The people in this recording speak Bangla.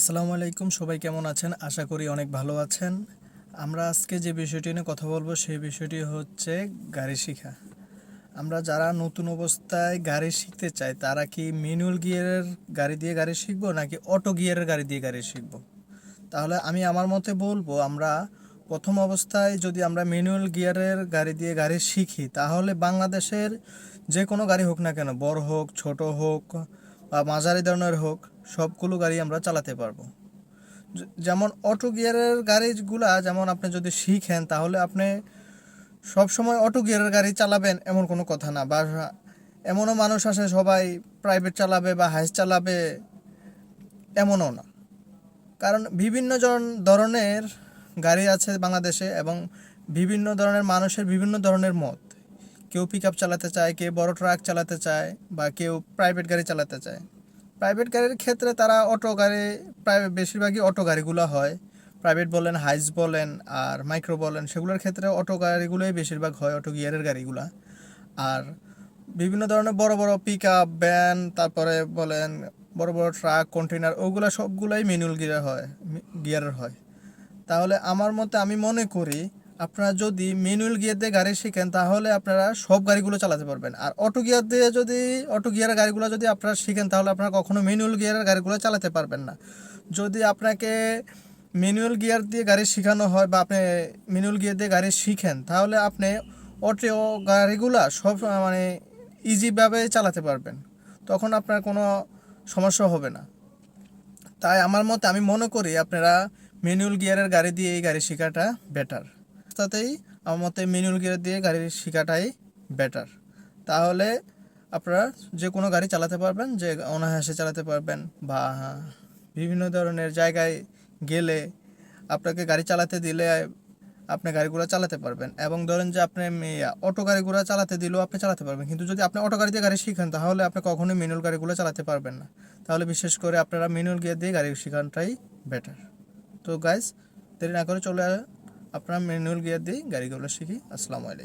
আসসালামু আলাইকুম, সবাই কেমন আছেন? আশা করি অনেক ভালো আছেন। আমরা আজকে যে বিষয়টি নিয়ে কথা বলবো সেই বিষয়টি হচ্ছে গাড়ি শিখা। আমরা যারা নতুন অবস্থায় গাড়ি শিখতে চাই তারা কি ম্যানুয়াল গিয়ারের গাড়ি দিয়ে গাড়ি শিখবো নাকি অটো গিয়ারের গাড়ি দিয়ে গাড়ি শিখবো? তাহলে আমি আমার মতে বলবো, আমরা প্রথম অবস্থায় যদি আমরা ম্যানুয়াল গিয়ারের গাড়ি দিয়ে গাড়ি শিখি তাহলে বাংলাদেশের যে কোনো গাড়ি হোক না কেন, বড় হোক ছোট হোক বা মাঝারি ধরনের হোক, সবগুলো গাড়ি আমরা চালাতে পারবো। যেমন অটো গিয়ারের গাড়িগুলা যেমন আপনি যদি শিখেন তাহলে আপনি সব সময় অটো গিয়ারের গাড়ি চালাবেন এমন কোনো কথা না। বা এমনও মানুষ আছে সবাই প্রাইভেট চালাবে বা হাইস চালাবে, এমনও না। কারণ বিভিন্ন ধরনের গাড়ি আছে বাংলাদেশে এবং বিভিন্ন ধরনের মানুষের বিভিন্ন ধরনের মত। কেউ পিক আপ চালাতে চায়, কেউ বড় ট্রাক চালাতে চায় বা কেউ প্রাইভেট গাড়ি চালাতে চায়। প্রাইভেট গাড়ির ক্ষেত্রে তারা অটো গাড়ি, প্রায় বেশিরভাগই অটো গাড়িগুলো হয়। প্রাইভেট বলেন, হাইস বলেন আর মাইক্রো বলেন, সেগুলোর ক্ষেত্রে অটো গাড়িগুলোই বেশিরভাগ হয়, অটো গিয়ারের গাড়িগুলা। আর বিভিন্ন ধরনের বড় বড় পিক আপ ভ্যান, তারপরে বলেন বড় বড় ট্রাক, কন্টেনার, ওগুলো সবগুলাই ম্যানুয়াল গিয়ারের হয়। তাহলে আমার মতে আমি মনে করি আপনারা যদি ম্যানুয়াল গিয়ার দিয়ে গাড়ি শিখেন তাহলে আপনারা সব গাড়িগুলো চালাতে পারবেন। আর অটো গিয়ারের গাড়িগুলো যদি আপনারা শিখেন তাহলে আপনারা কখনো ম্যানুয়াল গিয়ারের গাড়িগুলো চালাতে পারবেন না। যদি আপনাকে ম্যানুয়াল গিয়ার দিয়ে গাড়ি শেখানো হয় বা আপনি ম্যানুয়াল গিয়ার দিয়ে গাড়ি শিখেন তাহলে আপনি অটো গাড়িগুলা সব মানে ইজিভাবে চালাতে পারবেন, তখন আপনার কোনো সমস্যা হবে না। তাই আমার মতে আমি মনে করি আপনারা ম্যানুয়াল গিয়ারের গাড়ি দিয়ে এই গাড়ি শেখাটা বেটার। তাতেই আমার মতে ম্যানুয়াল গিয়ার দিয়ে গাড়ি শেখাটাই বেটার। তাহলে আপনারা যে কোনো গাড়ি চালাতে পারবেন, যে অনায়াসে চালাতে পারবেন। বা বিভিন্ন ধরনের জায়গায় গেলে আপনাকে গাড়ি চালাতে দিলে আপনি গাড়িগুলো চালাতে পারবেন। এবং ধরেন যে আপনি অটো গাড়িগুলো চালাতে দিলেও আপনি চালাতে পারবেন, কিন্তু যদি আপনি অটো গাড়ি দিয়ে গাড়ি শিখেন তাহলে আপনি কখনোই ম্যানুয়াল গাড়িগুলো চালাতে পারবেন না। তাহলে বিশেষ করে আপনারা ম্যানুয়াল গিয়ার দিয়ে গাড়ি শেখানোটাই বেটার। তো গাইস, দেরি না করে চলে আপনারা ম্যানুয়াল গিয়ার দিয়ে গাড়িগুলো শিখি। আসসালামু আলাইকুম।